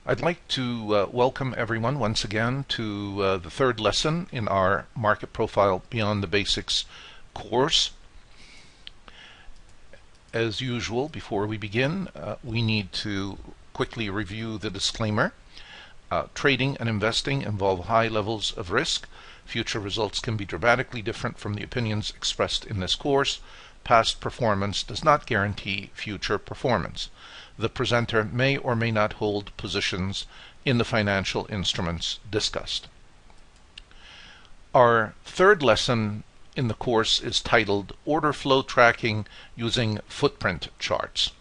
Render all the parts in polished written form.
I'd like to welcome everyone once again to the third lesson in our Market Profile Beyond the Basics course. As usual, before we begin, we need to quickly review the disclaimer. Trading and investing involve high levels of risk. Future results can be dramatically different from the opinions expressed in this course. Past performance does not guarantee future performance. The presenter may or may not hold positions in the financial instruments discussed. Our third lesson in the course is titled Order Flow Tracking Using Footprint Charts.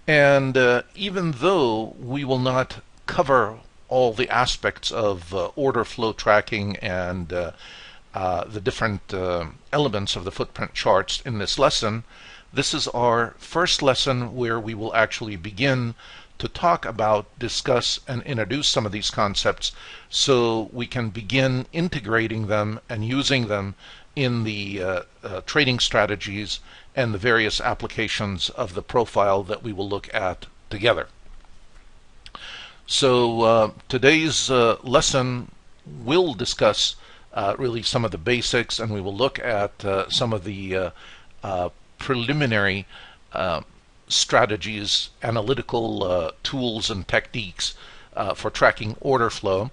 And even though we will not cover all the aspects of order flow tracking and the different elements of the footprint charts in this lesson, this is our first lesson where we will actually begin to talk about, discuss, and introduce some of these concepts so we can begin integrating them and using them in the trading strategies and the various applications of the profile that we will look at together. So today's lesson will discuss really some of the basics, and we will look at some of the preliminary strategies, analytical tools and techniques for tracking order flow,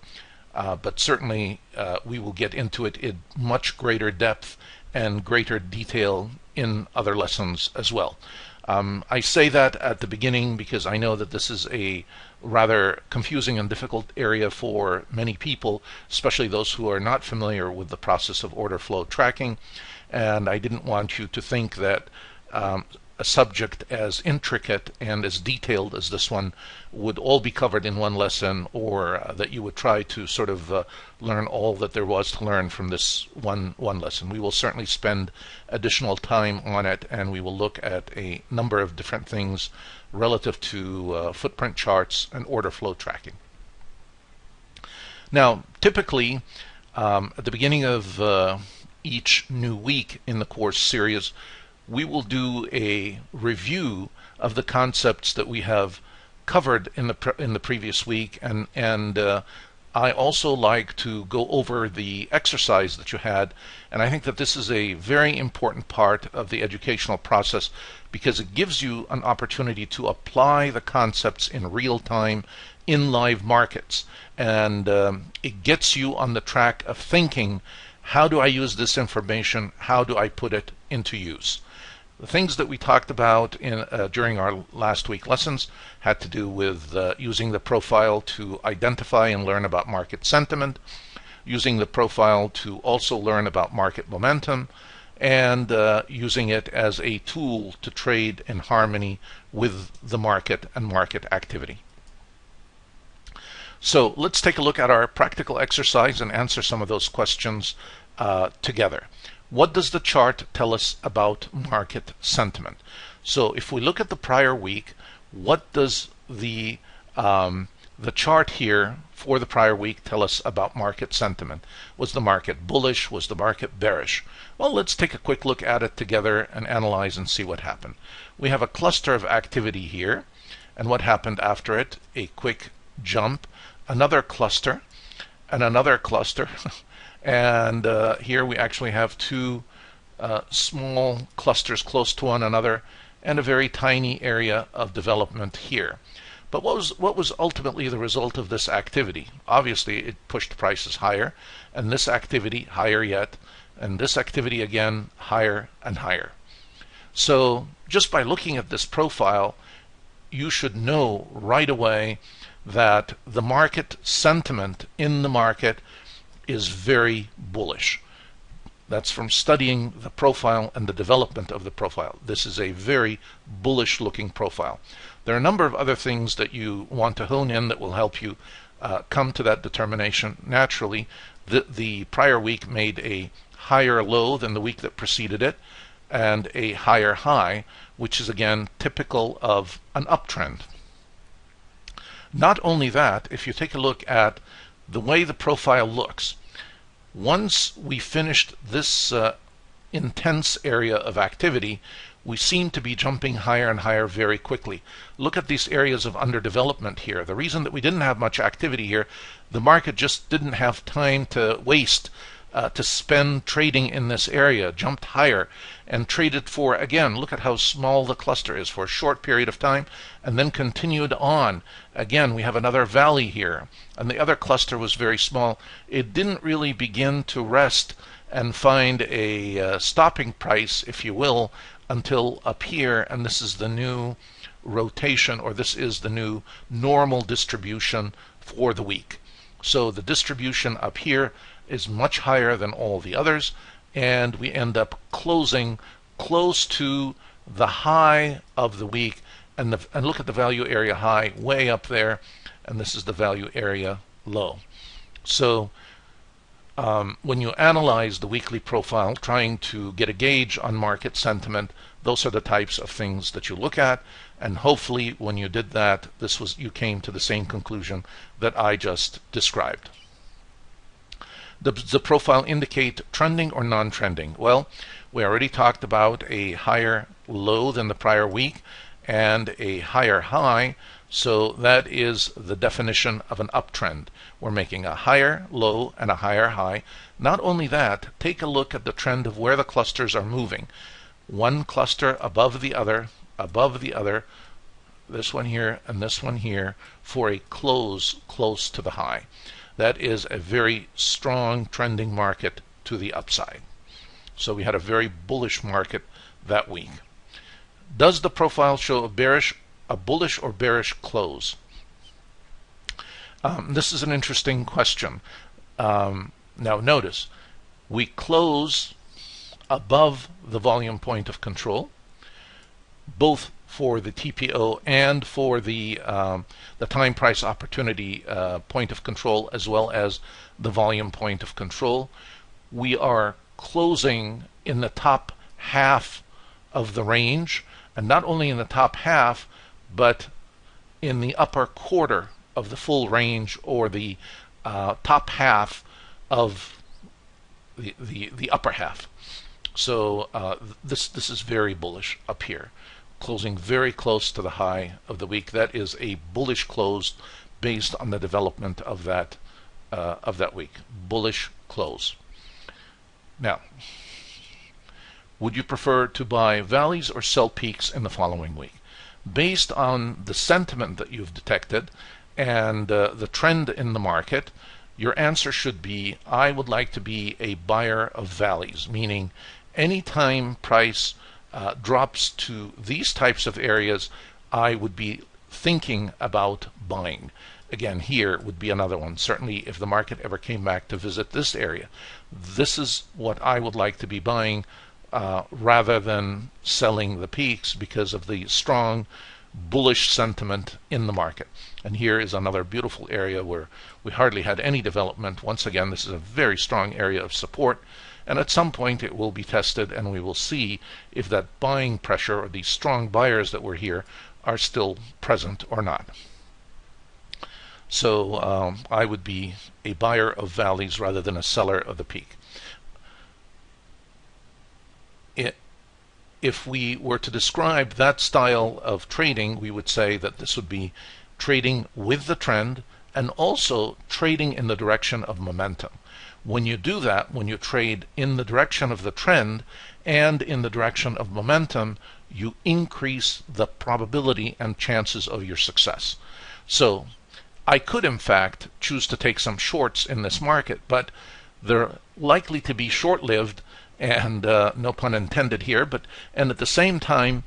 but certainly we will get into it in much greater depth and greater detail in other lessons as well. I say that at the beginning because I know that this is a rather confusing and difficult area for many people, especially those who are not familiar with the process of order flow tracking, and I didn't want you to think that a subject as intricate and as detailed as this one would all be covered in one lesson, or that you would try to sort of learn all that there was to learn from this one lesson. We will certainly spend additional time on it, and we will look at a number of different things relative to footprint charts and order flow tracking. Now, typically, at the beginning of each new week in the course series, we will do a review of the concepts that we have covered in the previous week, and I also like to go over the exercise that you had, and I think that this is a very important part of the educational process because it gives you an opportunity to apply the concepts in real time in live markets, and it gets you on the track of thinking, how do I use this information? How do I put it into use? The things that we talked about during our last week lessons had to do with using the profile to identify and learn about market sentiment, using the profile to also learn about market momentum, and using it as a tool to trade in harmony with the market and market activity. So let's take a look at our practical exercise and answer some of those questions together. What does the chart tell us about market sentiment? So if we look at the prior week, what does the chart here for the prior week tell us about market sentiment? Was the market bullish? Was the market bearish? Well, let's take a quick look at it together and analyze and see what happened. We have a cluster of activity here, and what happened after it? A quick jump, another cluster, and another cluster. And here we actually have two small clusters close to one another and a very tiny area of development here. But what was ultimately the result of this activity? Obviously, it pushed prices higher, and this activity higher yet, and this activity again higher and higher. So just by looking at this profile, you should know right away that the market sentiment in the market is very bullish. That's from studying the profile and the development of the profile. This is a very bullish looking profile. There are a number of other things that you want to hone in that will help you come to that determination. Naturally, the prior week made a higher low than the week that preceded it and a higher high, which is again typical of an uptrend. Not only that, if you take a look at the way the profile looks, once we finished this intense area of activity, we seem to be jumping higher and higher very quickly. Look at these areas of underdevelopment here. The reason that we didn't have much activity here, the market just didn't have time to waste to spend trading in this area, jumped higher and traded for, again, look at how small the cluster is, for a short period of time, and then continued on. Again, we have another valley here, and the other cluster was very small. It didn't really begin to rest and find a stopping price, if you will, until up here, and this is the new rotation, or this is the new normal distribution for the week. So the distribution up here is much higher than all the others, and we end up closing close to the high of the week. And look at the value area high way up there, and this is the value area low. So when you analyze the weekly profile, trying to get a gauge on market sentiment, those are the types of things that you look at. And hopefully when you did that, you came to the same conclusion that I just described. Does the profile indicate trending or non-trending? Well, we already talked about a higher low than the prior week and a higher high, so that is the definition of an uptrend. We're making a higher low and a higher high. Not only that, take a look at the trend of where the clusters are moving. One cluster above the other, this one here and this one here, for a close close to the high. That is a very strong trending market to the upside. So we had a very bullish market that week. Does the profile show a bullish or bearish close? This is an interesting question. Now notice, we close above the volume point of control, both for the TPO and for the time price opportunity point of control, as well as the volume point of control. We are closing in the top half of the range, and not only in the top half, but in the upper quarter of the full range, or the top half of the upper half. So this is very bullish up here, closing very close to the high of the week. That is a bullish close based on the development of that week. Bullish close. Now, would you prefer to buy valleys or sell peaks in the following week? Based on the sentiment that you've detected and the trend in the market, your answer should be, I would like to be a buyer of valleys, meaning anytime price drops to these types of areas, I would be thinking about buying. Again, here would be another one. Certainly if the market ever came back to visit this area, this is what I would like to be buying rather than selling the peaks, because of the strong bullish sentiment in the market. And here is another beautiful area where we hardly had any development. Once again, this is a very strong area of support, and at some point it will be tested, and we will see if that buying pressure, or these strong buyers that were here, are still present or not. So I would be a buyer of valleys rather than a seller of the peak. If we were to describe that style of trading, we would say that this would be trading with the trend and also trading in the direction of momentum. When you do that, when you trade in the direction of the trend and in the direction of momentum, you increase the probability and chances of your success. So I could, in fact, choose to take some shorts in this market, but they're likely to be short-lived, and no pun intended here, and at the same time,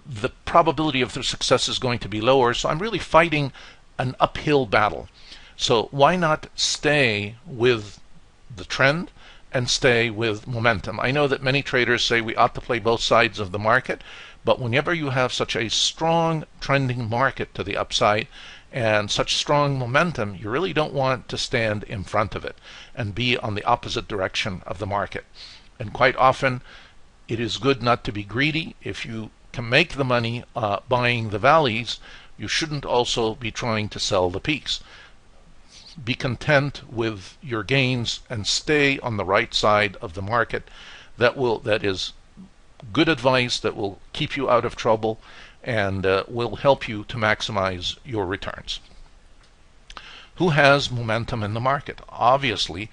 the probability of their success is going to be lower. So I'm really fighting an uphill battle. So why not stay with the trend and stay with momentum? I know that many traders say we ought to play both sides of the market, but whenever you have such a strong trending market to the upside and such strong momentum, you really don't want to stand in front of it and be on the opposite direction of the market. And quite often, it is good not to be greedy. If you can make the money buying the valleys, you shouldn't also be trying to sell the peaks. Be content with your gains and stay on the right side of the market. That is good advice that will keep you out of trouble and will help you to maximize your returns. Who has momentum in the market? Obviously,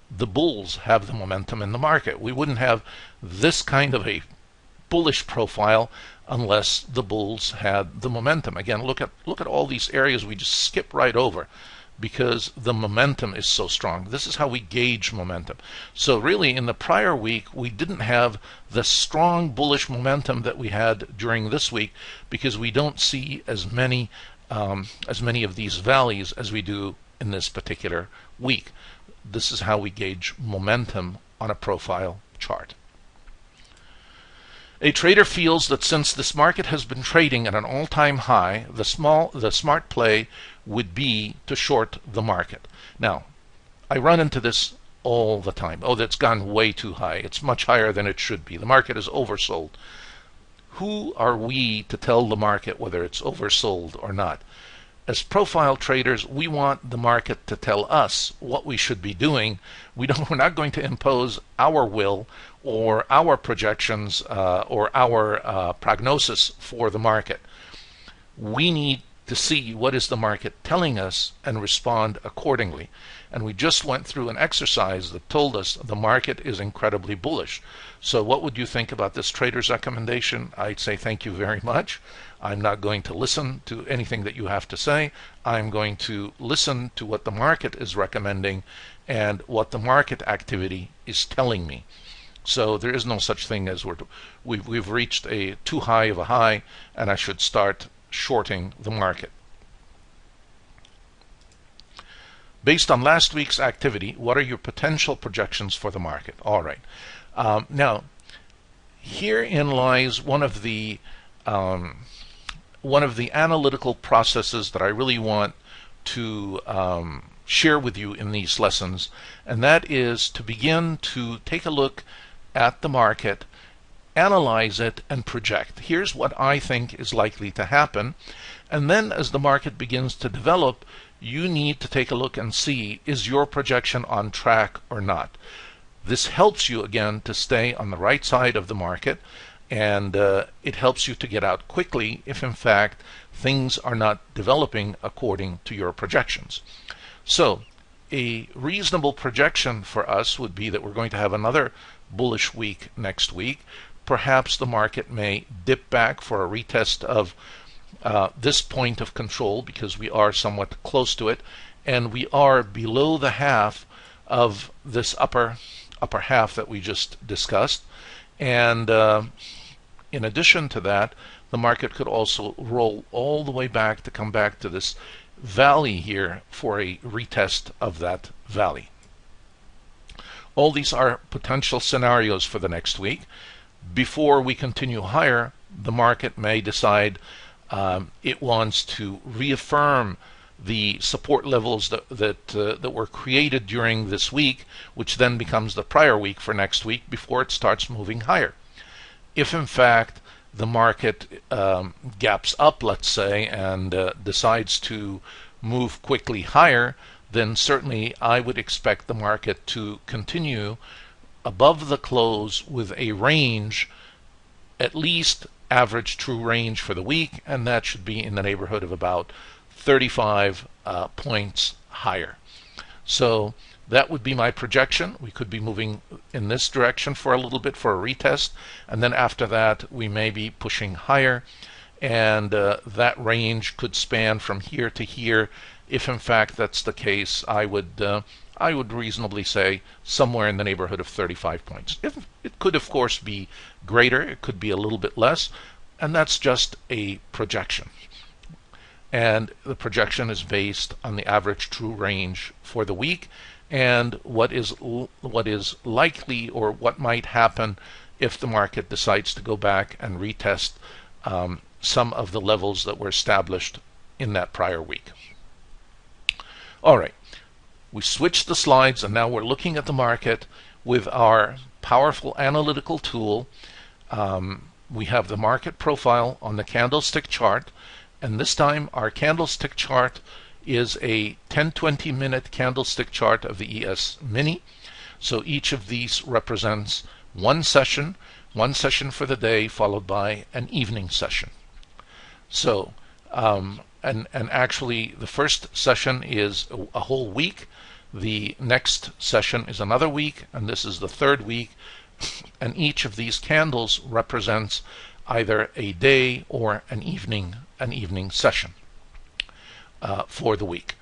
the bulls have the momentum in the market. We wouldn't have this kind of a bullish profile unless the bulls had the momentum. Again, look at all these areas we just skip right over because the momentum is so strong. This is how we gauge momentum. So really, in the prior week, we didn't have the strong bullish momentum that we had during this week because we don't see as many of these valleys as we do in this particular week. This is how we gauge momentum on a profile chart. A trader feels that since this market has been trading at an all-time high, the smart play would be to short the market. Now, I run into this all the time. Oh, that's gone way too high. It's much higher than it should be. The market is oversold. Who are we to tell the market whether it's oversold or not? As profile traders, we want the market to tell us what we should be doing. We're not going to impose our will or our projections or our prognosis for the market. We need to see what is the market telling us and respond accordingly. And we just went through an exercise that told us the market is incredibly bullish. So what would you think about this trader's recommendation? I'd say thank you very much. I'm not going to listen to anything that you have to say. I'm going to listen to what the market is recommending and what the market activity is telling me. So there is no such thing as we've reached a too high of a high and I should start shorting the market. Based on last week's activity, what are your potential projections for the market? All right. Now, herein lies one of the analytical processes that I really want to share with you in these lessons, and that is to begin to take a look at the market, analyze it, and project. Here's what I think is likely to happen. And then as the market begins to develop, you need to take a look and see, is your projection on track or not? This helps you, again, to stay on the right side of the market, and it helps you to get out quickly if, in fact, things are not developing according to your projections. So a reasonable projection for us would be that we're going to have another bullish week next week. Perhaps the market may dip back for a retest of this point of control because we are somewhat close to it, and we are below the half of this upper half that we just discussed. And in addition to that, the market could also roll all the way back to come back to this valley here for a retest of that valley. All these are potential scenarios for the next week. Before we continue higher, the market may decide it wants to reaffirm the support levels that were created during this week, which then becomes the prior week for next week before it starts moving higher. If in fact the market gaps up, let's say, and decides to move quickly higher, then certainly I would expect the market to continue above the close with a range, at least average true range for the week, and that should be in the neighborhood of about 35 points higher. So that would be my projection. We could be moving in this direction for a little bit for a retest, and then after that we may be pushing higher, and that range could span from here to here. If in fact that's the case, I would reasonably say somewhere in the neighborhood of 35 points. It could of course be greater, it could be a little bit less, and that's just a projection. And the projection is based on the average true range for the week and what is likely or what might happen if the market decides to go back and retest some of the levels that were established in that prior week. All right, we switched the slides and now we're looking at the market with our powerful analytical tool. We have the market profile on the candlestick chart, and this time our candlestick chart is a 10-20 minute candlestick chart of the ES Mini. So each of these represents one session. one session for the day followed by an evening session. So, and actually the first session is a whole week. The next session is another week, and this is the third week. And each of these candles represents either a day or an evening session for the week.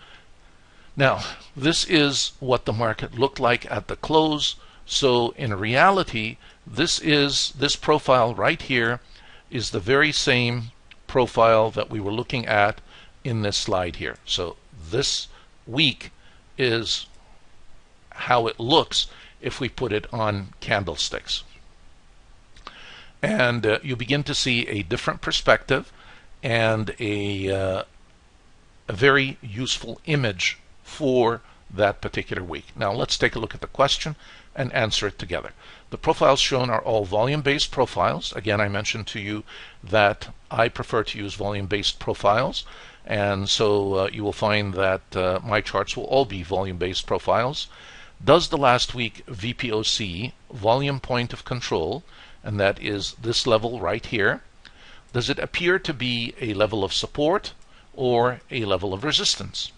Now, this is what the market looked like at the close. So in reality, this profile right here is the very same profile that we were looking at in this slide here. So this week is how it looks if we put it on candlesticks. And you begin to see a different perspective and a very useful image for that particular week. Now let's take a look at the question and answer it together. The profiles shown are all volume-based profiles. Again, I mentioned to you that I prefer to use volume-based profiles, and so you will find that my charts will all be volume-based profiles. Does the last week VPOC, volume point of control, and that is this level right here, does it appear to be a level of support or a level of resistance?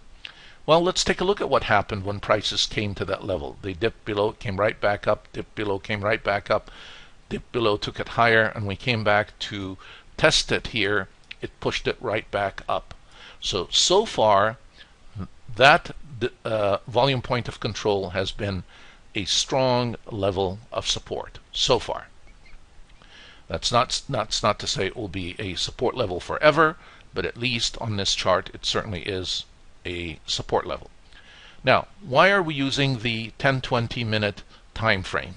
Well, let's take a look at what happened when prices came to that level. They dipped below, came right back up, dipped below, came right back up, dipped below, took it higher, and we came back to test it here. It pushed it right back up. So far, that volume point of control has been a strong level of support so far. That's not to say it will be a support level forever, but at least on this chart, it certainly is a support level. Now, why are we using the 10-20 minute time frame?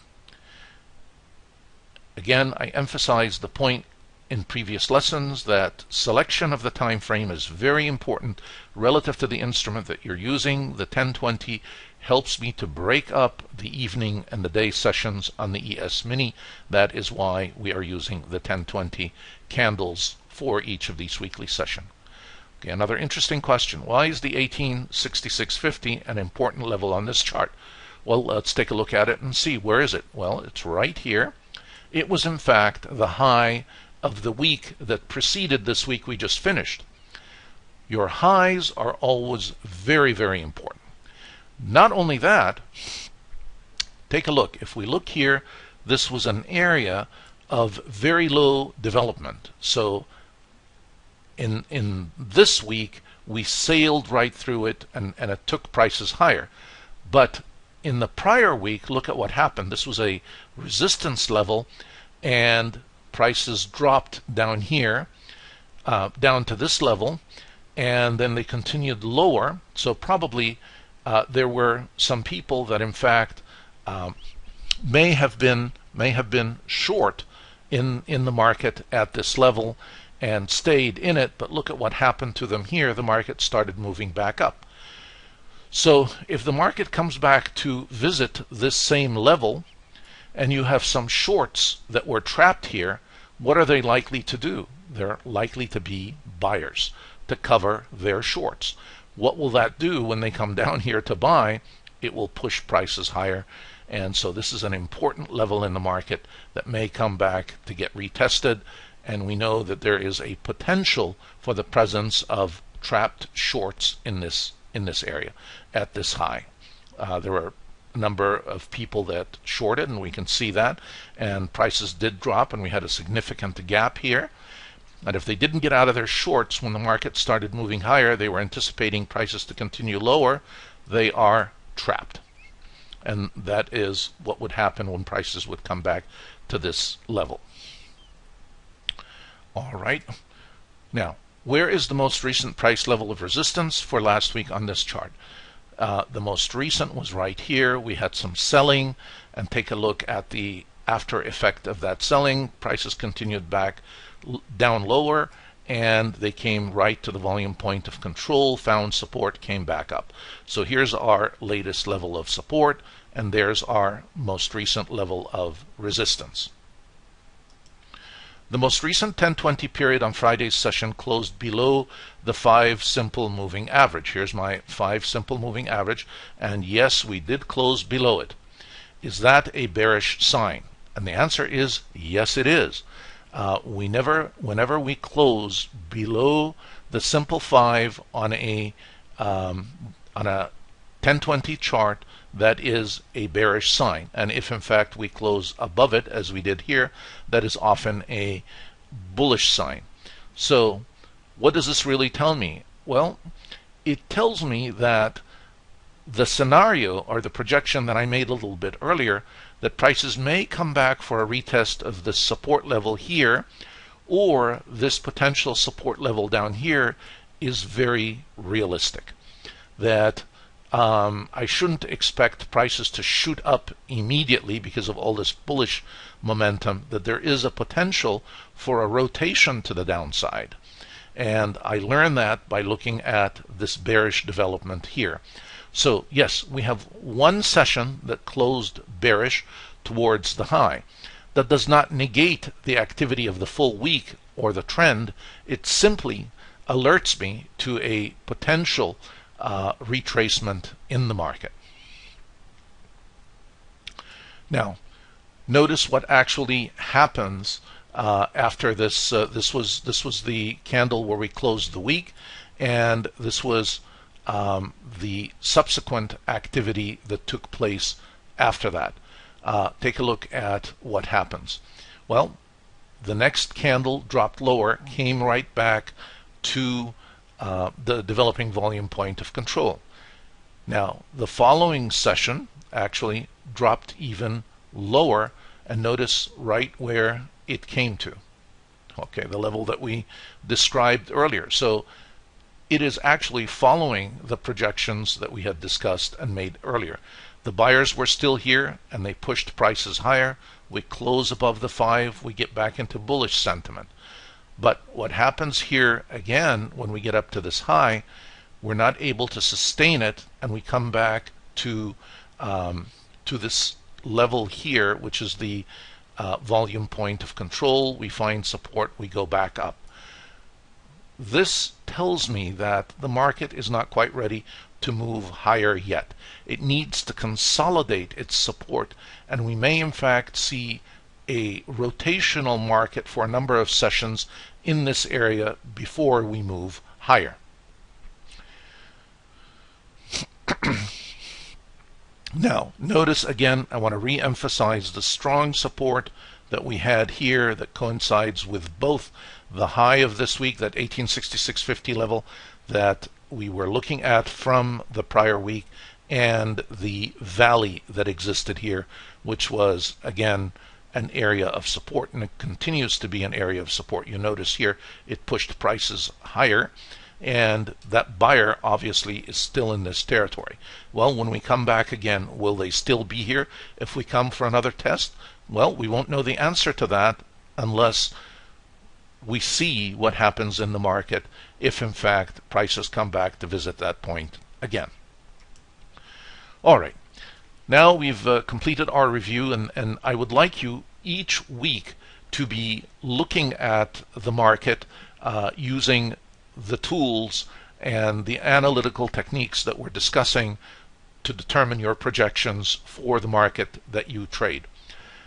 Again, I emphasized the point in previous lessons that selection of the time frame is very important relative to the instrument that you're using. The 10-20 helps me to break up the evening and the day sessions on the ES Mini. That is why we are using the 10-20 candles for each of these weekly sessions. Okay, another interesting question. Why is the 1866.50 an important level on this chart? Well, let's take a look at it and see. Where is it? Well, it's right here. It was in fact the high of the week that preceded this week we just finished. Your highs are always very, very important. Not only that, take a look. If we look here, this was an area of very low development. So in this week, we sailed right through it, and it took prices higher. But in the prior week, look at what happened. This was a resistance level, and prices dropped down here, down to this level, and then they continued lower. So probably there were some people that in fact may have been short in the market at this level and stayed in it, but look at what happened to them here. The market started moving back up. So if the market comes back to visit this same level and you have some shorts that were trapped here, what are they likely to do? They're likely to be buyers to cover their shorts. What will that do when they come down here to buy? It will push prices higher. And so this is an important level in the market that may come back to get retested. And we know that there is a potential for the presence of trapped shorts in this area at this high. There were a number of people that shorted, and we can see that, and prices did drop, and we had a significant gap here. And if they didn't get out of their shorts when the market started moving higher, they were anticipating prices to continue lower. They are trapped. And that is what would happen when prices would come back to this level. All right. Now, where is the most recent price level of resistance for last week on this chart? The most recent was right here. We had some selling, and take a look at the after effect of that selling. Prices continued back down lower, and they came right to the volume point of control, found support, came back up. So here's our latest level of support, and there's our most recent level of resistance. The most recent 10-20 period on Friday's session closed below the 5 simple moving average. Here's my 5 simple moving average, and yes, we did close below it. Is that a bearish sign? And the answer is yes, it is. Whenever we close below the simple 5 on a 1020 chart, that is a bearish sign. And if in fact we close above it, as we did here, that is often a bullish sign. So what does this really tell me? Well, it tells me that the scenario or the projection that I made a little bit earlier, that prices may come back for a retest of the support level here, or this potential support level down here, is very realistic. That I shouldn't expect prices to shoot up immediately because of all this bullish momentum, that there is a potential for a rotation to the downside. And I learned that by looking at this bearish development here. So yes, we have one session that closed bearish towards the high. That does not negate the activity of the full week or the trend. It simply alerts me to a potential retracement in the market. Now, notice what actually happens after this. This was the candle where we closed the week, and this was the subsequent activity that took place after that. Take a look at what happens. Well, the next candle dropped lower, came right back to the developing volume point of control. Now, the following session actually dropped even lower, and notice right where it came to. Okay, the level that we described earlier. So it is actually following the projections that we had discussed and made earlier. The buyers were still here and they pushed prices higher. We close above the 5, we get back into bullish sentiment. But what happens here again, when we get up to this high, we're not able to sustain it, and we come back to this level here, which is the volume point of control. We find support, we go back up. This tells me that the market is not quite ready to move higher yet. It needs to consolidate its support, and we may in fact see a rotational market for a number of sessions in this area before we move higher. Now, notice again, I want to re-emphasize the strong support that we had here that coincides with both the high of this week, that 1866.50 level that we were looking at from the prior week, and the valley that existed here, which was again an area of support, and it continues to be an area of support. You notice here it pushed prices higher, and that buyer obviously is still in this territory. Well, when we come back again, will they still be here if we come for another test? Well, we won't know the answer to that unless we see what happens in the market, if in fact prices come back to visit that point again. All right, now we've completed our review, and I would like you each week to be looking at the market using the tools and the analytical techniques that we're discussing to determine your projections for the market that you trade.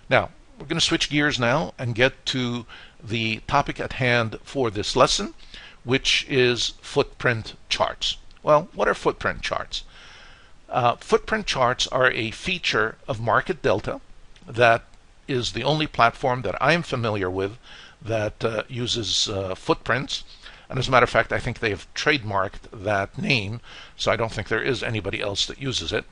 Now, we're going to switch gears now and get to the topic at hand for this lesson, which is footprint charts. Well, what are footprint charts? Footprint charts are a feature of Market Delta that is the only platform that I'm familiar with that uses footprints. And as a matter of fact, I think they have trademarked that name, so I don't think there is anybody else that uses it.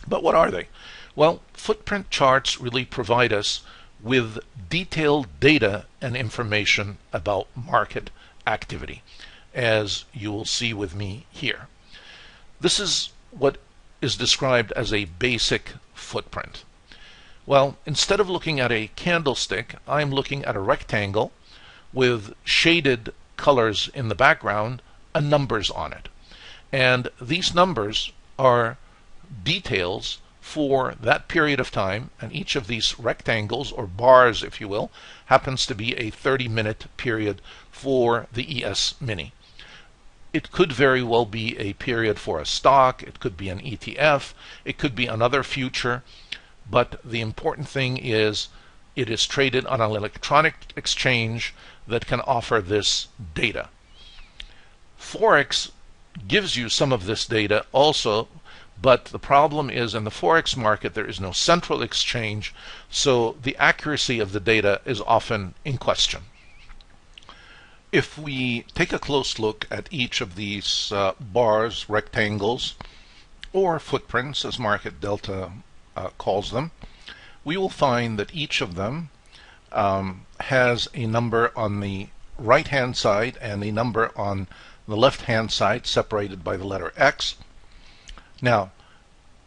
But what are they? Well, footprint charts really provide us with detailed data and information about market activity, as you will see with me here. This is what is described as a basic footprint. Well, instead of looking at a candlestick, I'm looking at a rectangle with shaded colors in the background and numbers on it. And these numbers are details for that period of time, and each of these rectangles, or bars if you will, happens to be a 30-minute period for the ES Mini. It could very well be a period for a stock, it could be an ETF, it could be another future, but the important thing is it is traded on an electronic exchange that can offer this data. Forex gives you some of this data also, but the problem is in the Forex market there is no central exchange, so the accuracy of the data is often in question. If we take a close look at each of these bars, rectangles, or footprints, as Market Delta calls them, we will find that each of them has a number on the right-hand side and a number on the left-hand side, separated by the letter X. Now,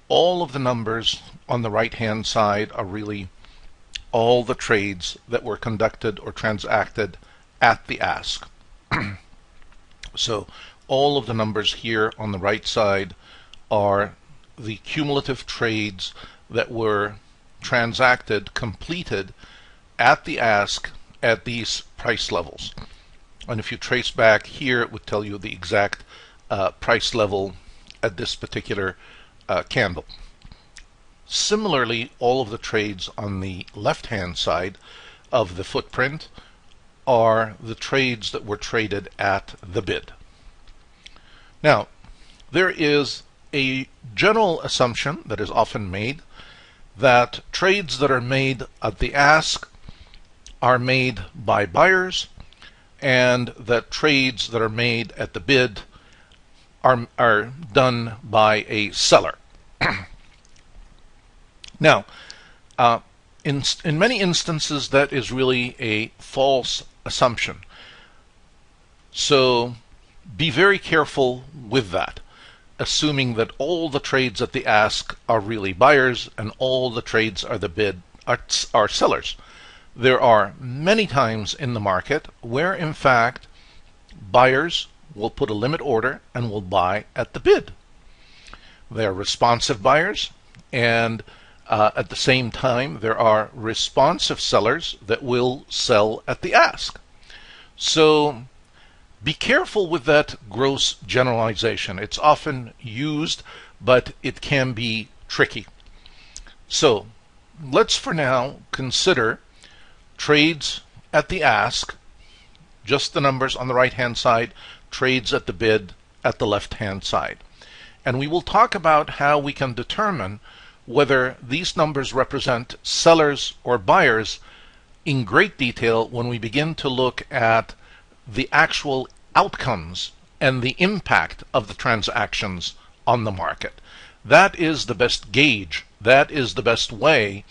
all of the numbers on the right-hand side are really all the trades that were conducted or transacted at the ask. So all of the numbers here on the right side are the cumulative trades that were transacted, completed at the ask at these price levels. And if you trace back here, it would tell you the exact price level at this particular candle. Similarly, all of the trades on the left-hand side of the footprint are the trades that were traded at the bid. Now, there is a general assumption that is often made that trades that are made at the ask are made by buyers, and that trades that are made at the bid are done by a seller. Now, in many instances, that is really a false assumption. So be very careful with that, assuming that all the trades at the ask are really buyers and all the trades are the bid are sellers. There are many times in the market where, in fact, buyers will put a limit order and will buy at the bid. They are responsive buyers, and at the same time, there are responsive sellers that will sell at the ask. So be careful with that gross generalization. It's often used, but it can be tricky. So let's for now consider trades at the ask, just the numbers on the right-hand side, trades at the bid at the left-hand side. And we will talk about how we can determine whether these numbers represent sellers or buyers in great detail when we begin to look at the actual outcomes and the impact of the transactions on the market. That is the best gauge. That is the best way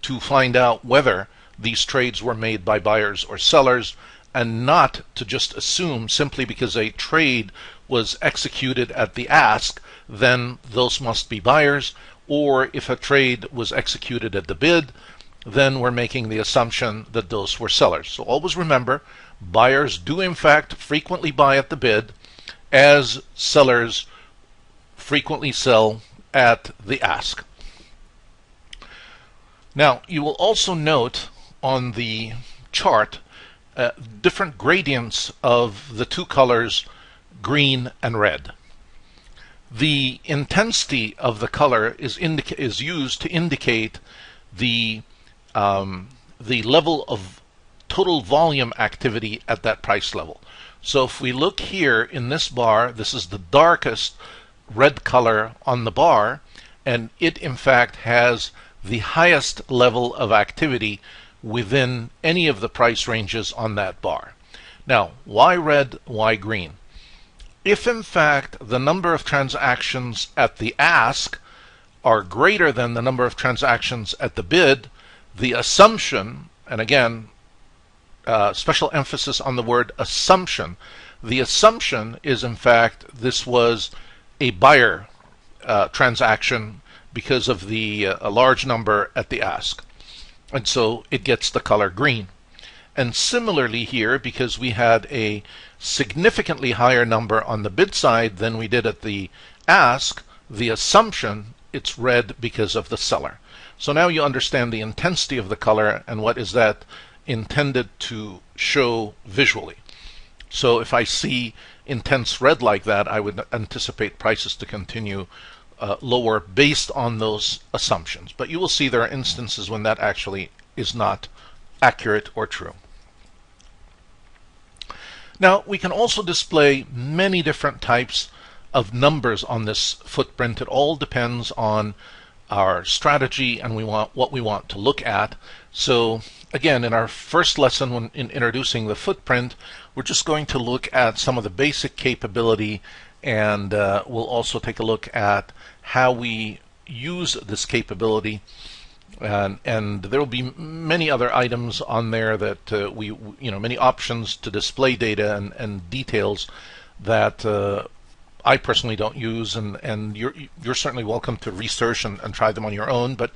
to find out whether these trades were made by buyers or sellers, and not to just assume simply because a trade was executed at the ask, then those must be buyers, or if a trade was executed at the bid, then we're making the assumption that those were sellers. So always remember, buyers do in fact frequently buy at the bid, as sellers frequently sell at the ask. Now, you will also note on the chart different gradients of the two colors green and red. The intensity of the color is used to indicate the level of total volume activity at that price level. So if we look here in this bar, this is the darkest red color on the bar, and it in fact has the highest level of activity within any of the price ranges on that bar. Now, why red, why green? If in fact the number of transactions at the ask are greater than the number of transactions at the bid, the assumption, and again, special emphasis on the word assumption, the assumption is in fact this was a buyer transaction because of the a large number at the ask. And so it gets the color green. And similarly here, because we had a significantly higher number on the bid side than we did at the ask, the assumption, it's red because of the seller. So now you understand the intensity of the color and what is that intended to show visually. So if I see intense red like that, I would anticipate prices to continue lower based on those assumptions. But you will see there are instances when that actually is not accurate or true. Now, we can also display many different types of numbers on this footprint. It all depends on our strategy and what we want to look at. So again, in our first lesson, when in introducing the footprint, we're just going to look at some of the basic capability, and we'll also take a look at how we use this capability. And there will be many other items on there that many options to display data and details that I personally don't use, and you're certainly welcome to research and try them on your own. But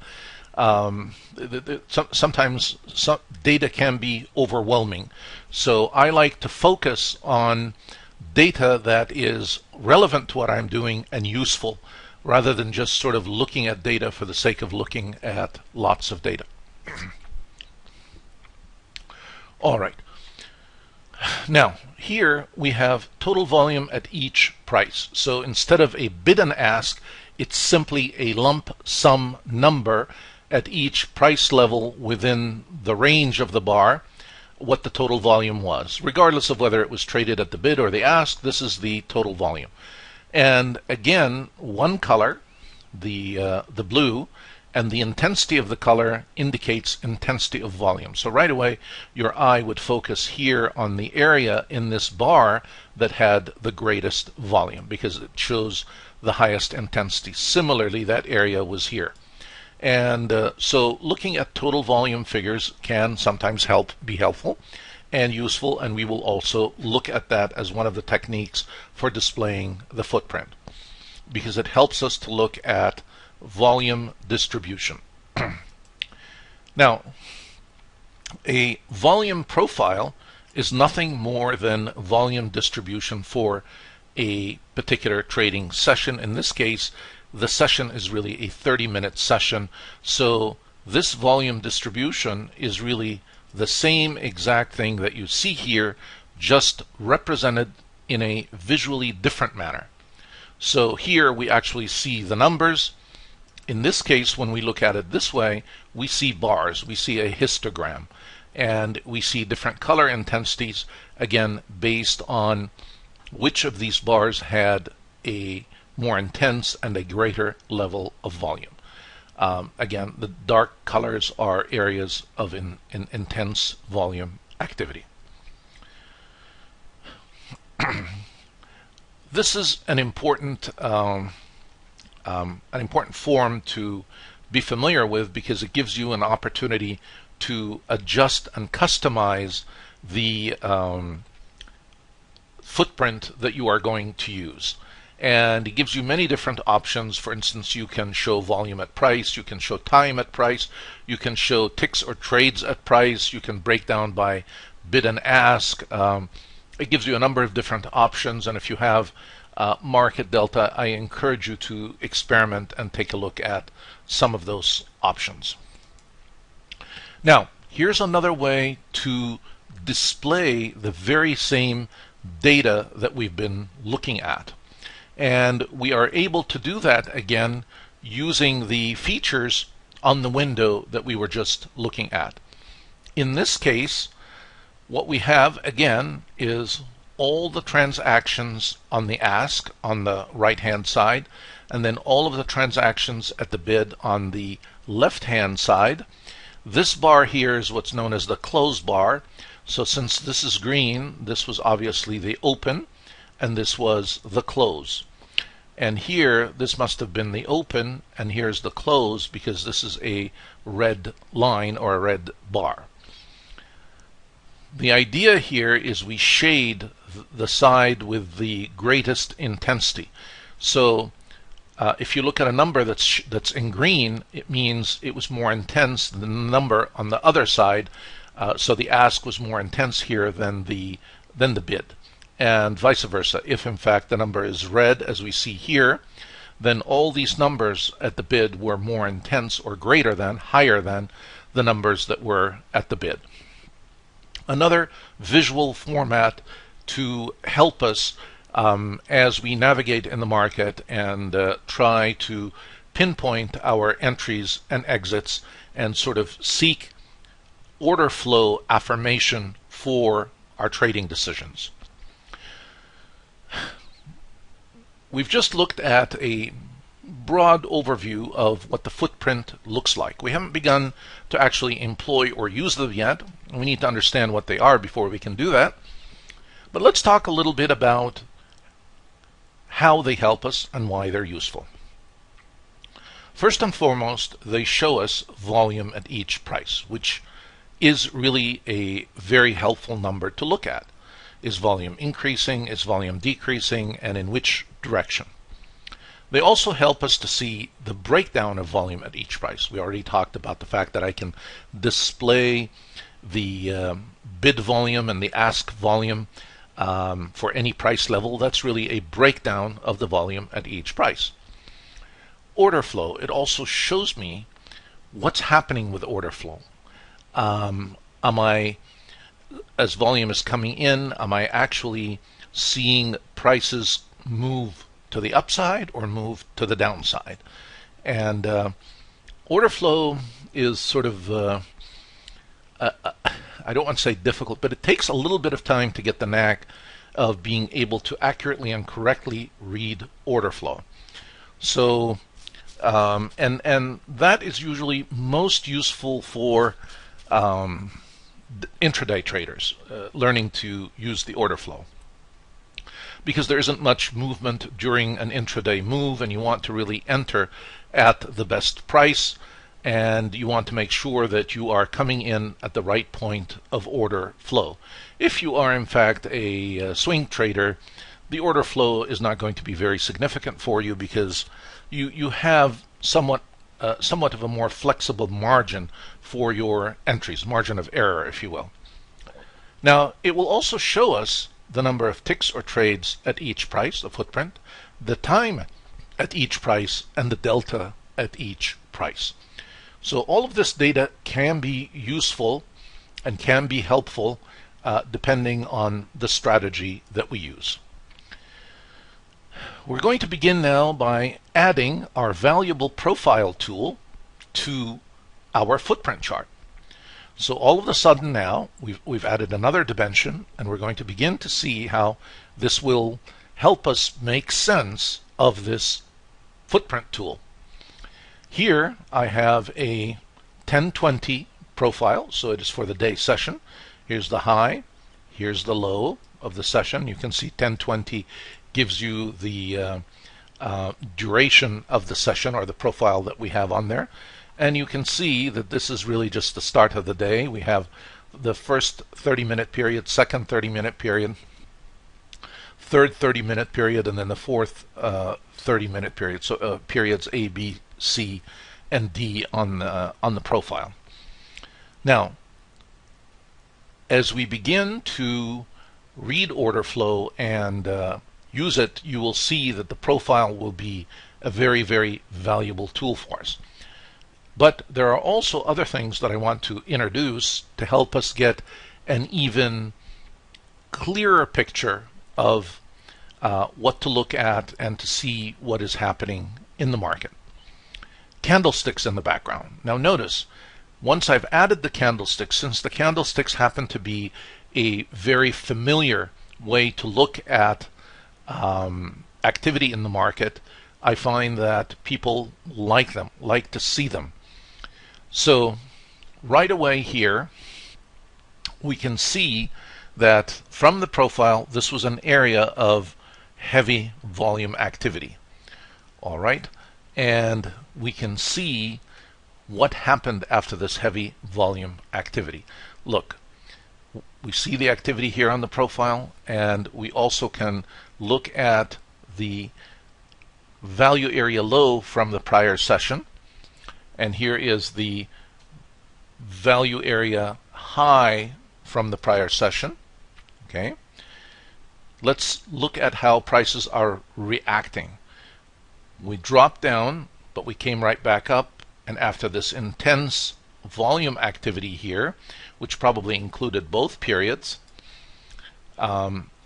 sometimes data can be overwhelming, so I like to focus on data that is relevant to what I'm doing and useful, rather than just sort of looking at data for the sake of looking at lots of data. All right. Now, here we have total volume at each price. So instead of a bid and ask, it's simply a lump sum number at each price level within the range of the bar, what the total volume was. Regardless of whether it was traded at the bid or the ask, this is the total volume. And again, one color, the blue, and the intensity of the color indicates intensity of volume. So right away, your eye would focus here on the area in this bar that had the greatest volume, because it shows the highest intensity. Similarly, that area was here. And so looking at total volume figures can sometimes be helpful and useful, and we will also look at that as one of the techniques for displaying the footprint, because it helps us to look at volume distribution. Now, a volume profile is nothing more than volume distribution for a particular trading session. In this case, the session is really a 30-minute session, so this volume distribution is really the same exact thing that you see here, just represented in a visually different manner. So here we actually see the numbers. In this case, when we look at it this way, we see bars, we see a histogram, and we see different color intensities, again, based on which of these bars had a more intense and a greater level of volume. Again, the dark colors are areas of intense volume activity. This is an important form to be familiar with, because it gives you an opportunity to adjust and customize the footprint that you are going to use. And it gives you many different options. For instance, you can show volume at price, you can show time at price, you can show ticks or trades at price, you can break down by bid and ask. It gives you a number of different options, and if you have market delta, I encourage you to experiment and take a look at some of those options. Now, here's another way to display the very same data that we've been looking at. And we are able to do that again using the features on the window that we were just looking at. In this case, what we have again is all the transactions on the ask on the right hand side, and then all of the transactions at the bid on the left hand side. This bar here is what's known as the close bar. So since this is green, this was obviously the open, and this was the close. And here, this must have been the open, and here's the close, because this is a red line or a red bar. The idea here is we shade the side with the greatest intensity. So if you look at a number that's in green, it means it was more intense than the number on the other side. So the ask was more intense here than the bid. And vice versa. If in fact the number is red, as we see here, then all these numbers at the bid were more intense or greater than, higher than the numbers that were at the bid. Another visual format to help us as we navigate in the market and try to pinpoint our entries and exits and sort of seek order flow affirmation for our trading decisions. We've just looked at a broad overview of what the footprint looks like. We haven't begun to actually employ or use them yet. We need to understand what they are before we can do that. But let's talk a little bit about how they help us and why they're useful. First and foremost, they show us volume at each price, which is really a very helpful number to look at. Is volume increasing? Is volume decreasing? And in which direction? They also help us to see the breakdown of volume at each price. We already talked about the fact that I can display the bid volume and the ask volume for any price level. That's really a breakdown of the volume at each price. Order flow, it also shows me what's happening with order flow. As volume is coming in, am I actually seeing prices move to the upside or move to the downside? And order flow is sort of, I don't want to say difficult, but it takes a little bit of time to get the knack of being able to accurately and correctly read order flow. So, and that is usually most useful for intraday traders learning to use the order flow, because there isn't much movement during an intraday move, and you want to really enter at the best price, and you want to make sure that you are coming in at the right point of order flow. If you are in fact a swing trader, the order flow is not going to be very significant for you, because you have somewhat of a more flexible margin for your entries, margin of error, if you will. Now, it will also show us the number of ticks or trades at each price, the footprint, the time at each price, and the delta at each price. So all of this data can be useful and can be helpful depending on the strategy that we use. We're going to begin now by adding our valuable profile tool to our footprint chart. So all of a sudden now we've added another dimension, and we're going to begin to see how this will help us make sense of this footprint tool. Here I have a 1020 profile, so it is for the day session. Here's the high, here's the low of the session. You can see 1020 gives you the duration of the session, or the profile that we have on there. And you can see that this is really just the start of the day. We have the first 30-minute period, second 30-minute period, third 30-minute period, and then the fourth 30-minute period. So periods A, B, C, and D on the profile. Now, as we begin to read order flow and use it, you will see that the profile will be a very, very valuable tool for us. But there are also other things that I want to introduce to help us get an even clearer picture of what to look at and to see what is happening in the market. Candlesticks in the background. Now notice, once I've added the candlesticks, since the candlesticks happen to be a very familiar way to look at activity in the market, I find that people like them, like to see them. So right away here, we can see that from the profile, this was an area of heavy volume activity. All right, and we can see what happened after this heavy volume activity. Look, we see the activity here on the profile, and we also can look at the value area low from the prior session, and here is the value area high from the prior session. Okay, let's look at how prices are reacting. We dropped down, but we came right back up, and after this intense volume activity here, which probably included both periods,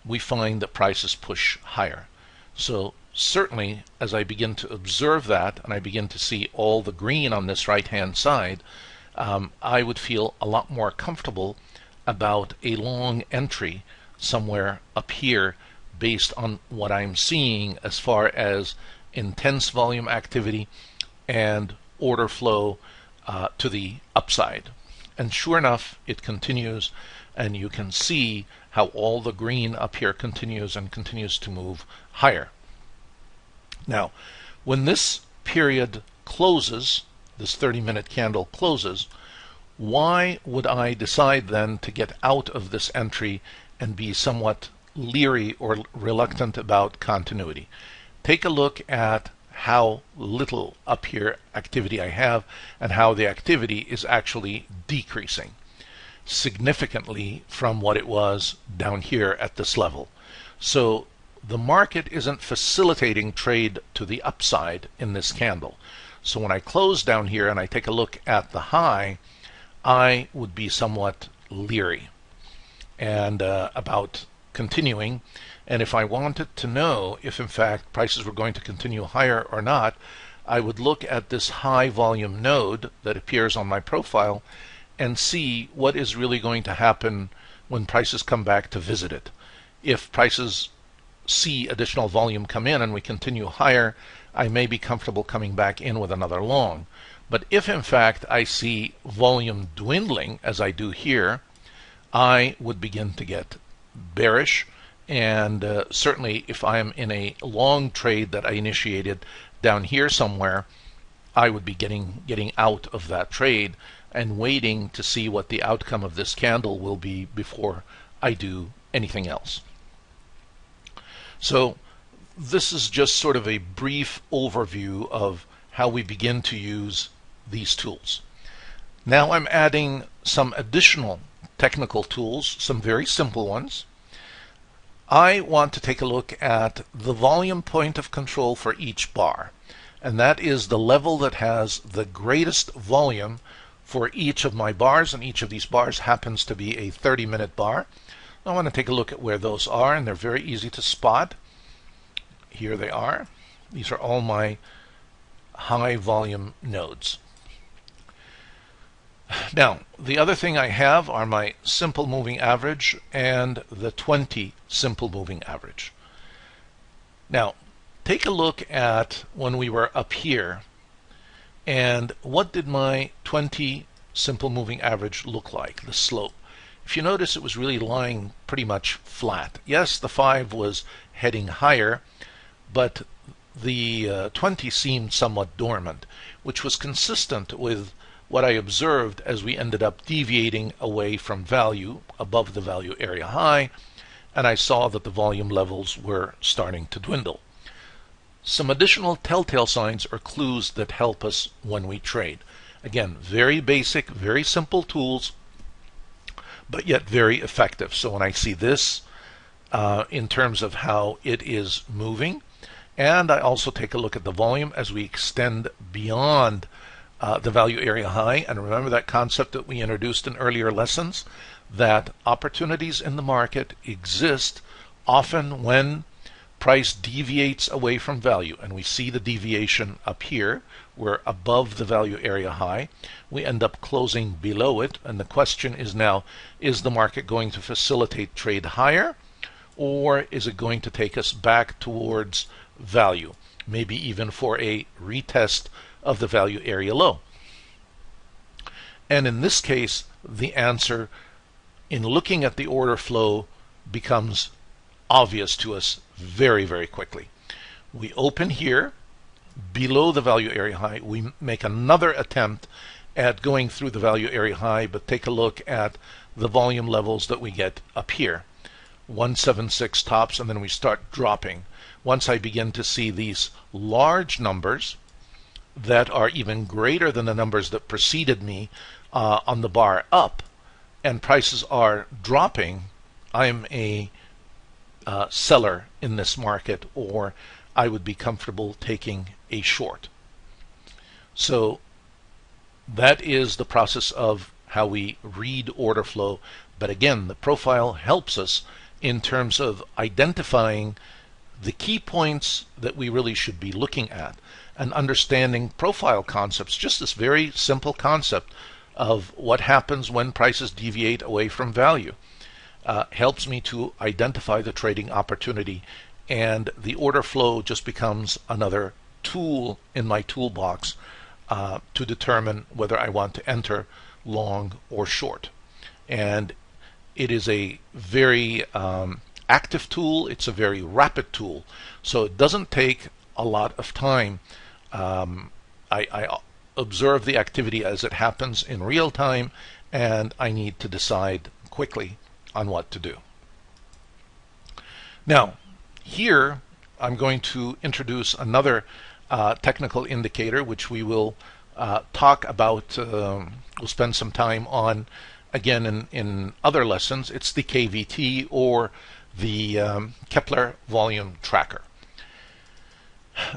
we find that prices push higher. So certainly, as I begin to observe that and I begin to see all the green on this right-hand side, I would feel a lot more comfortable about a long entry somewhere up here based on what I'm seeing as far as intense volume activity and order flow to the upside. And sure enough, it continues, and you can see how all the green up here continues and continues to move higher. Now, when this period closes, this 30-minute candle closes, why would I decide then to get out of this entry and be somewhat leery or reluctant about continuity? Take a look at how little up here activity I have and how the activity is actually decreasing significantly from what it was down here at this level. So the market isn't facilitating trade to the upside in this candle. So when I close down here and I take a look at the high, I would be somewhat leery and about continuing. And if I wanted to know if in fact prices were going to continue higher or not, I would look at this high volume node that appears on my profile and see what is really going to happen when prices come back to visit it. If prices see additional volume come in and we continue higher, I may be comfortable coming back in with another long. But if in fact I see volume dwindling, as I do here, I would begin to get bearish. And certainly if I am in a long trade that I initiated down here somewhere, I would be getting out of that trade and waiting to see what the outcome of this candle will be before I do anything else. So this is just sort of a brief overview of how we begin to use these tools. Now I'm adding some additional technical tools, some very simple ones. I want to take a look at the volume point of control for each bar, and that is the level that has the greatest volume for each of my bars, and each of these bars happens to be a 30-minute bar. I want to take a look at where those are, and they're very easy to spot. Here they are. These are all my high volume nodes. Now, the other thing I have are my simple moving average and the 20 simple moving average. Now, take a look at when we were up here, and what did my 20 simple moving average look like, the slope? If you notice, it was really lying pretty much flat. Yes, the 5 was heading higher, but the 20 seemed somewhat dormant, which was consistent with what I observed as we ended up deviating away from value above the value area high, and I saw that the volume levels were starting to dwindle. Some additional telltale signs or clues that help us when we trade. Again, very basic, very simple tools, but yet very effective. So when I see this in terms of how it is moving, and I also take a look at the volume as we extend beyond the value area high. And remember that concept that we introduced in earlier lessons, that opportunities in the market exist often when price deviates away from value. And we see the deviation up here. We're above the value area high. We end up closing below it. And the question is now, is the market going to facilitate trade higher, or is it going to take us back towards value, maybe even for a retest of the value area low? And in this case, the answer in looking at the order flow becomes obvious to us very, very quickly. We open here below the value area high. We make another attempt at going through the value area high, but take a look at the volume levels that we get up here. 176 tops, and then we start dropping. Once I begin to see these large numbers that are even greater than the numbers that preceded me on the bar up, and prices are dropping, I'm a seller in this market, or I would be comfortable taking a short. So that is the process of how we read order flow. But again, the profile helps us in terms of identifying the key points that we really should be looking at and understanding profile concepts, just this very simple concept of what happens when prices deviate away from value. Helps me to identify the trading opportunity, and the order flow just becomes another tool in my toolbox to determine whether I want to enter long or short. And it is a very active tool. It's a very rapid tool, so it doesn't take a lot of time. I observe the activity as it happens in real time, and I need to decide quickly on what to do. Now, here I'm going to introduce another technical indicator, which we will talk about, we'll spend some time on again in other lessons. It's the KVT, or the Kepler Volume Tracker.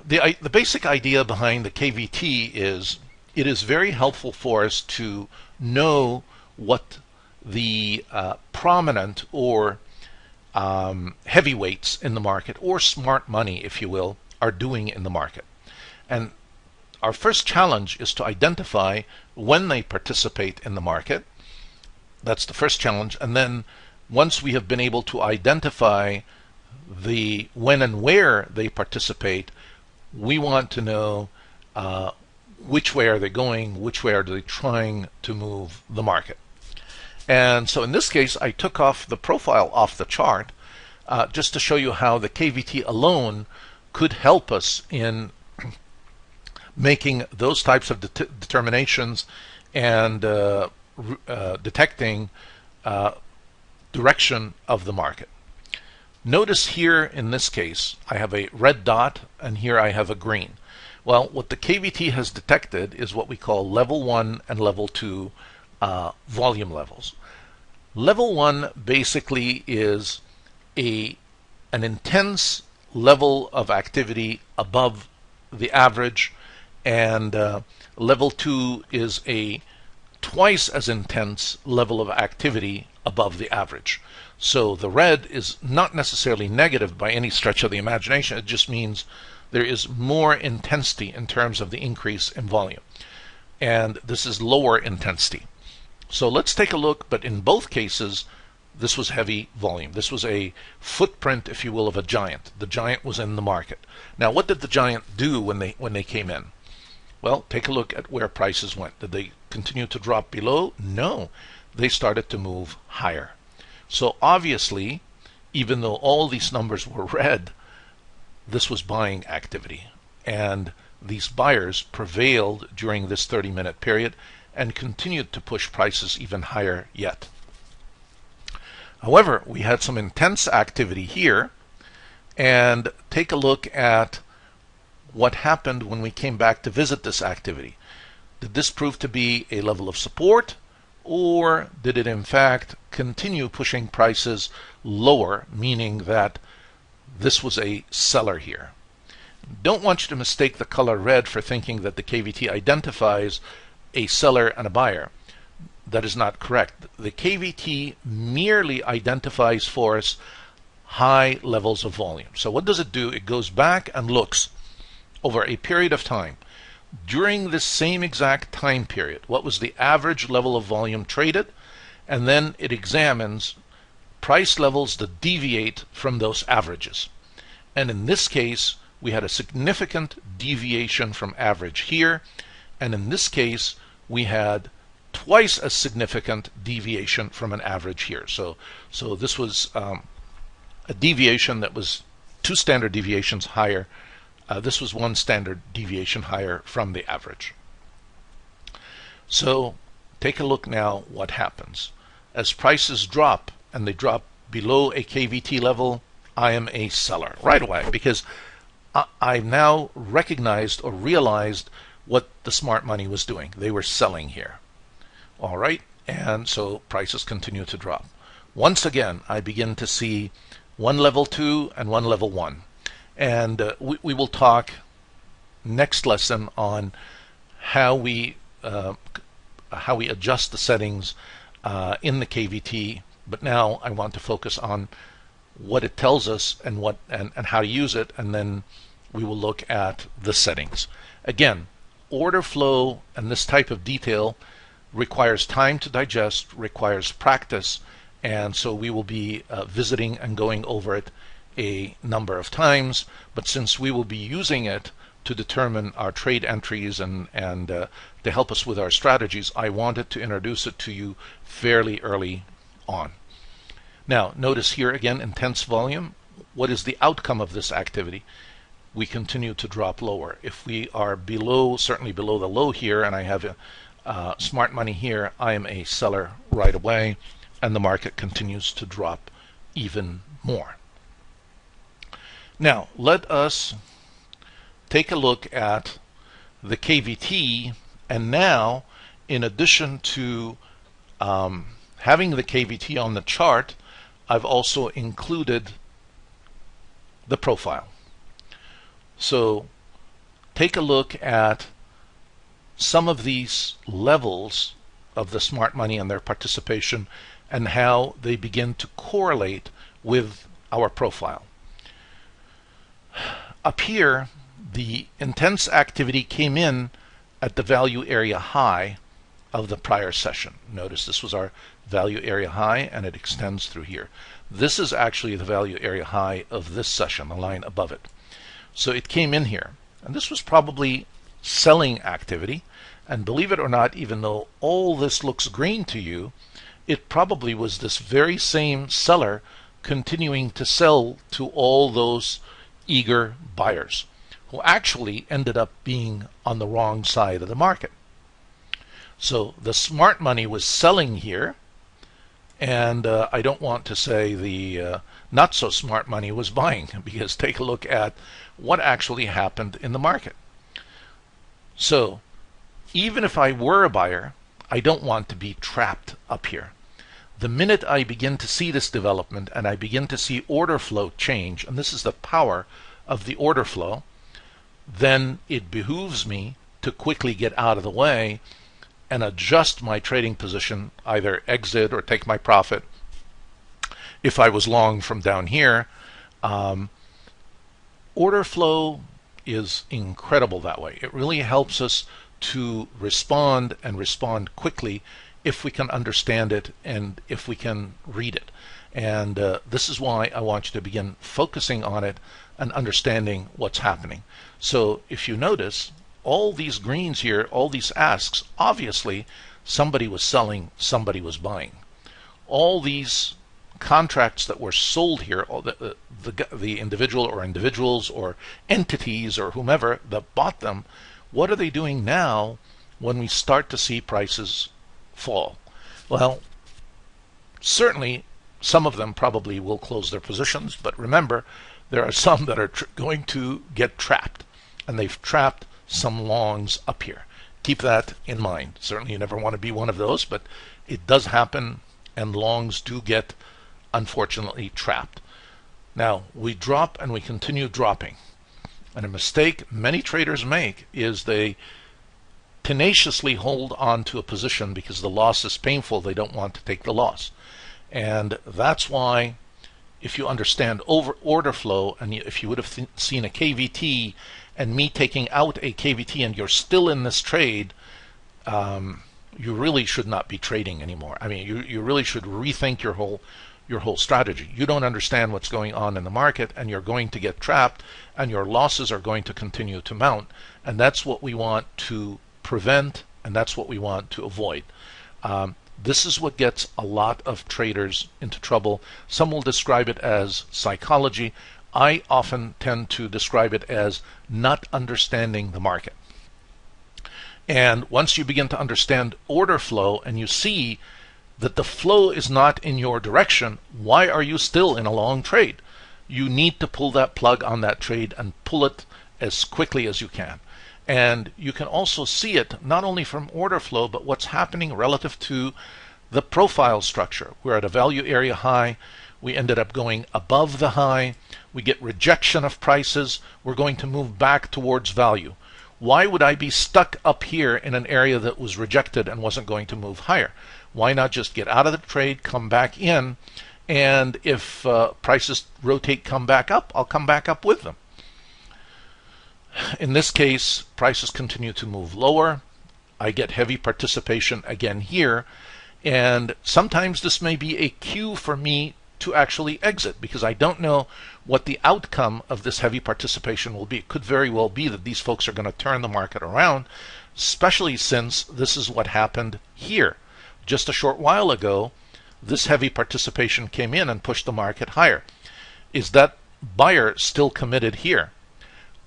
The basic idea behind the KVT is it is very helpful for us to know what the prominent or heavyweights in the market, or smart money, if you will, are doing in the market. And our first challenge is to identify when they participate in the market. That's the first challenge. And then once we have been able to identify the when and where they participate, we want to know which way are they going, which way are they trying to move the market. And so in this case, I took off the profile off the chart just to show you how the KVT alone could help us in making those types of determinations and detecting direction of the market. Notice here in this case, I have a red dot, and here I have a green. Well, what the KVT has detected is what we call level 1 and level 2 volume levels. Level 1 basically is an intense level of activity above the average, and level 2 is a twice as intense level of activity above the average. So the red is not necessarily negative by any stretch of the imagination. It just means there is more intensity in terms of the increase in volume. And this is lower intensity. So let's take a look, but in both cases, this was heavy volume. This was a footprint, if you will, of a giant. The giant was in the market. Now, what did the giant do when they came in? Well, take a look at where prices went. Did they continue to drop below? No. They started to move higher. So obviously, even though all these numbers were red, this was buying activity. And these buyers prevailed during this 30-minute period and continued to push prices even higher yet. However, we had some intense activity here, and take a look at what happened when we came back to visit this activity. Did this prove to be a level of support, or did it in fact continue pushing prices lower, meaning that this was a seller here? Don't want you to mistake the color red for thinking that the KVT identifies a seller and a buyer. That is not correct. The KVT merely identifies for us high levels of volume. So what does it do? It goes back and looks over a period of time. During this same exact time period, what was the average level of volume traded? And then it examines price levels that deviate from those averages. And in this case, we had a significant deviation from average here. And in this case, we had twice as significant deviation from an average here. So this was a deviation that was 2 standard deviations higher. This was 1 standard deviation higher from the average. So take a look now what happens. As prices drop, and they drop below a KVT level, I am a seller right away, because I've now recognized or realized what the smart money was doing. They were selling here. All right, and so prices continue to drop. Once again, I begin to see 1 level 2 and 1 level 1. And we will talk next lesson on how we adjust the settings in the KVT. But now I want to focus on what it tells us and and how to use it, and then we will look at the settings. Again, order flow and this type of detail requires time to digest, requires practice, and so we will be visiting and going over it a number of times. But since we will be using it to determine our trade entries and to help us with our strategies, I wanted to introduce it to you fairly early on. Now, notice here again, intense volume. What is the outcome of this activity? We continue to drop lower. If we are below, certainly below the low here, and I have smart money here, I am a seller right away, and the market continues to drop even more. Now, let us take a look at the KVT, and now, in addition to having the KVT on the chart, I've also included the profile. So take a look at some of these levels of the smart money and their participation and how they begin to correlate with our profile. Up here, the intense activity came in at the value area high of the prior session. Notice this was our value area high, and it extends through here. This is actually the value area high of this session, the line above it. So it came in here, and this was probably selling activity. And believe it or not, even though all this looks green to you, it probably was this very same seller continuing to sell to all those eager buyers who actually ended up being on the wrong side of the market. So the smart money was selling here, and I don't want to say the not so smart money was buying, because take a look at what actually happened in the market. So even if I were a buyer, I don't want to be trapped up here. The minute I begin to see this development and I begin to see order flow change, and this is the power of the order flow, then it behooves me to quickly get out of the way and adjust my trading position, either exit or take my profit. If I was long from down here, order flow is incredible that way. It really helps us to respond, and respond quickly, if we can understand it and if we can read it. And this is why I want you to begin focusing on it and understanding what's happening. So if you notice, all these greens here, all these asks, obviously somebody was selling, somebody was buying. All these contracts that were sold here, all the individual or individuals or entities or whomever that bought them, what are they doing now when we start to see prices fall? Well, certainly some of them probably will close their positions, but remember, there are some that are going to get trapped, and they've trapped some longs up here. Keep that in mind. Certainly you never want to be one of those, but it does happen, and longs do get, unfortunately, trapped. Now, we drop and we continue dropping. And a mistake many traders make is they tenaciously hold on to a position because the loss is painful. They don't want to take the loss. And that's why, if you understand order flow, and if you would have seen a KVT and me taking out a KVT and you're still in this trade, you really should not be trading anymore. I mean, you really should rethink your whole strategy. You don't understand what's going on in the market, and you're going to get trapped, and your losses are going to continue to mount. And that's what we want to prevent, and that's what we want to avoid. This is what gets a lot of traders into trouble. Some will describe it as psychology. I often tend to describe it as not understanding the market. And once you begin to understand order flow and you see that the flow is not in your direction, why are you still in a long trade? You need to pull that plug on that trade and pull it as quickly as you can. And you can also see it not only from order flow, but what's happening relative to the profile structure. We're at a value area high. We ended up going above the high. We get rejection of prices. We're going to move back towards value. Why would I be stuck up here in an area that was rejected and wasn't going to move higher? Why not just get out of the trade, come back in, And if prices rotate, come back up, I'll come back up with them. In this case, prices continue to move lower. I get heavy participation again here. And sometimes this may be a cue for me to actually exit, because I don't know what the outcome of this heavy participation will be. It could very well be that these folks are going to turn the market around, especially since this is what happened here. Just a short while ago, this heavy participation came in and pushed the market higher. Is that buyer still committed here?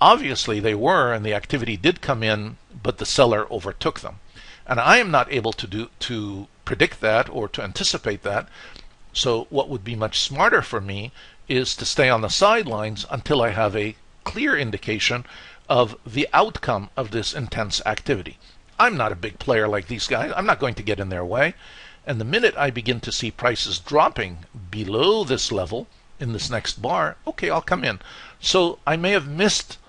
Obviously they were, and the activity did come in, but the seller overtook them. And I am not able to predict that or to anticipate that. So what would be much smarter for me is to stay on the sidelines until I have a clear indication of the outcome of this intense activity. I'm not a big player like these guys. I'm not going to get in their way. And the minute I begin to see prices dropping below this level in this next bar, okay, I'll come in. So I may have missed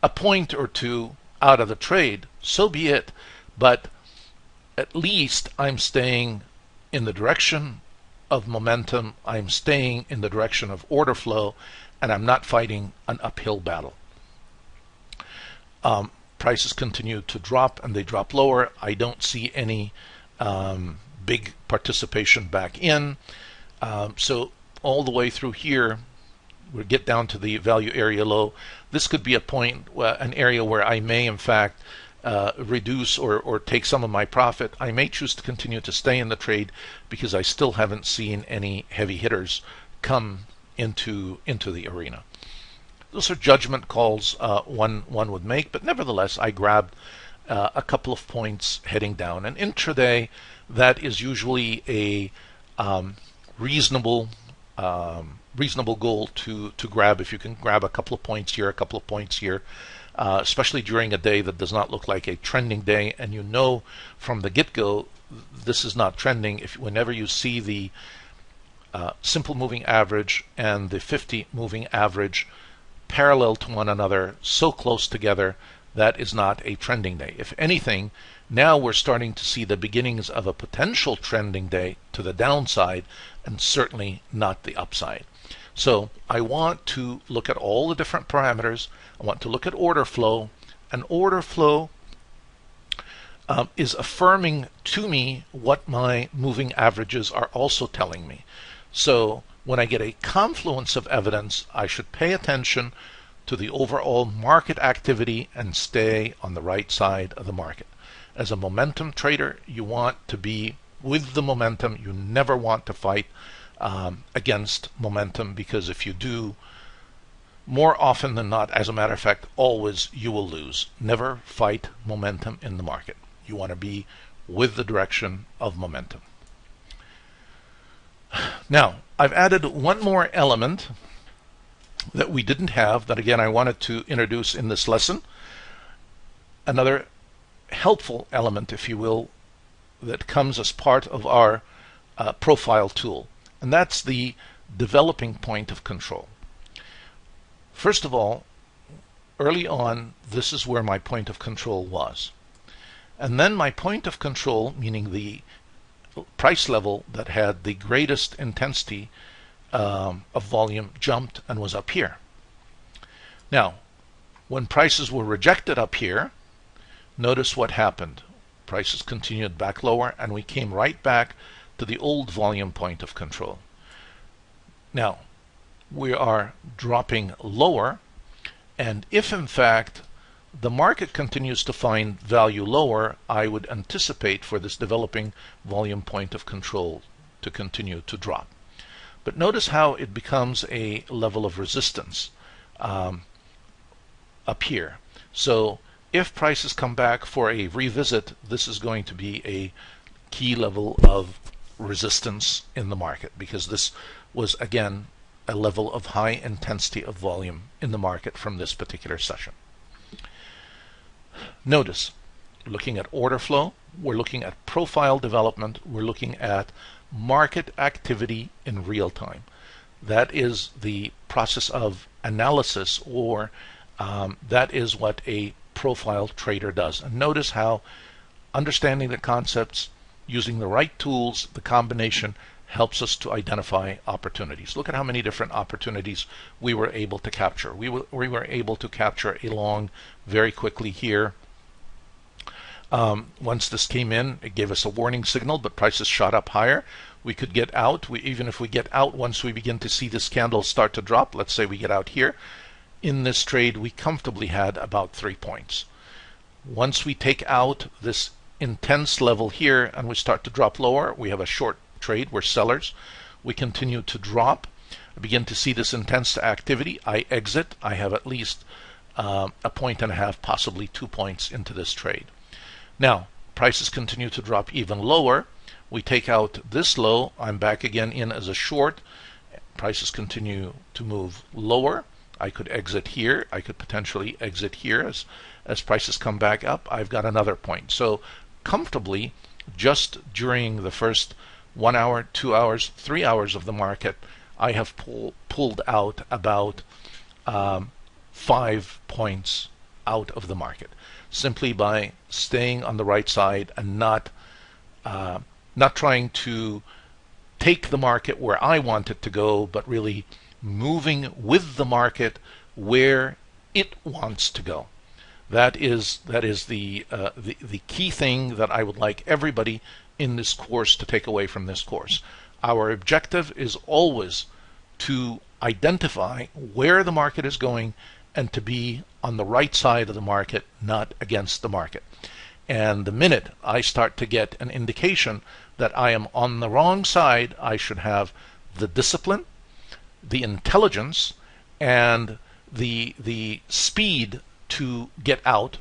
a point or two out of the trade, so be it. But at least I'm staying in the direction of momentum, I'm staying in the direction of order flow, and I'm not fighting an uphill battle. Prices continue to drop, and they drop lower. I don't see any big participation back in. So all the way through here, we get down to the value area low. This could be a point, an area where I may in fact reduce or take some of my profit. I may choose to continue to stay in the trade because I still haven't seen any heavy hitters come into the arena. Those are judgment calls one would make, but nevertheless I grabbed a couple of points heading down. And intraday, that is usually a reasonable goal to grab. If you can grab a couple of points here, a couple of points here, especially during a day that does not look like a trending day, and you know from the get-go this is not trending. Whenever you see the simple moving average and the 50 moving average parallel to one another, so close together, that is not a trending day. If anything, now we're starting to see the beginnings of a potential trending day to the downside, and certainly not the upside. So I want to look at all the different parameters. I want to look at order flow. And order flow is affirming to me what my moving averages are also telling me. So when I get a confluence of evidence, I should pay attention to the overall market activity and stay on the right side of the market. As a momentum trader, you want to be with the momentum. You never want to fight against momentum, because if you do, more often than not, as a matter of fact, always you will lose. Never fight momentum in the market. You want to be with the direction of momentum. Now, I've added one more element that we didn't have, that again I wanted to introduce in this lesson. Another helpful element, if you will, that comes as part of our profile tool, and that's the developing point of control. First of all, early on, this is where my point of control was. And then my point of control, meaning the price level that had the greatest intensity of volume, jumped and was up here. Now, when prices were rejected up here, notice what happened. Prices continued back lower, and we came right back to the old volume point of control. Now, we are dropping lower, and if in fact the market continues to find value lower, I would anticipate for this developing volume point of control to continue to drop. But notice how it becomes a level of resistance up here. So if prices come back for a revisit, this is going to be a key level of resistance in the market, because this was again a level of high intensity of volume in the market from this particular session. Notice, looking at order flow, we're looking at profile development, we're looking at market activity in real time. That is the process of analysis, or that is what a profile trader does. And notice how understanding the concepts, using the right tools, the combination, helps us to identify opportunities. Look at how many different opportunities we were able to capture. We were able to capture a long very quickly here. Once this came in, it gave us a warning signal, but prices shot up higher. We could get out. Even if we get out, once we begin to see this candle start to drop, let's say we get out here, in this trade we comfortably had about 3 points. Once we take out this intense level here and we start to drop lower, we have a short trade. We're sellers. We continue to drop. I begin to see this intense activity. I exit. I have at least a point and a half, possibly 2 points into this trade. Now, prices continue to drop even lower. We take out this low. I'm back again in as a short. Prices continue to move lower. I could exit here. I could potentially exit here as prices come back up. I've got another point. So comfortably, just during the first 1 hour, 2 hours, 3 hours of the market, I have pulled out about 5 points out of the market, simply by staying on the right side and not trying to take the market where I want it to go, but really moving with the market where it wants to go. That is the key thing that I would like everybody in this course to take away from this course. Our objective is always to identify where the market is going and to be on the right side of the market, not against the market. And the minute I start to get an indication that I am on the wrong side, I should have the discipline, the intelligence, and the speed to get out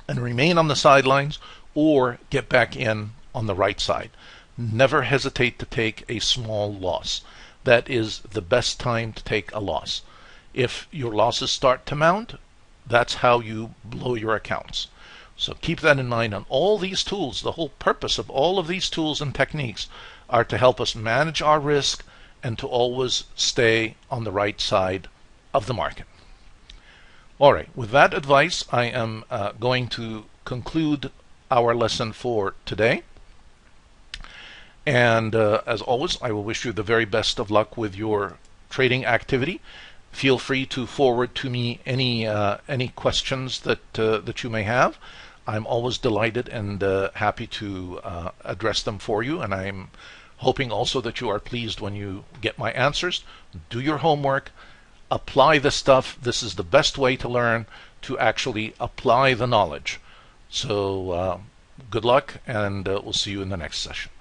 and remain on the sidelines or get back in on the right side. Never hesitate to take a small loss. That is the best time to take a loss. If your losses start to mount, that's how you blow your accounts. So keep that in mind. On all these tools, the whole purpose of all of these tools and techniques are to help us manage our risk and to always stay on the right side of the market. All right, with that advice, I am going to conclude our lesson for today. And as always, I will wish you the very best of luck with your trading activity. Feel free to forward to me any questions that you may have. I'm always delighted and happy to address them for you, and I'm hoping also that you are pleased when you get my answers. Do your homework, apply the stuff. This is the best way to learn, to actually apply the knowledge. So good luck, and we'll see you in the next session.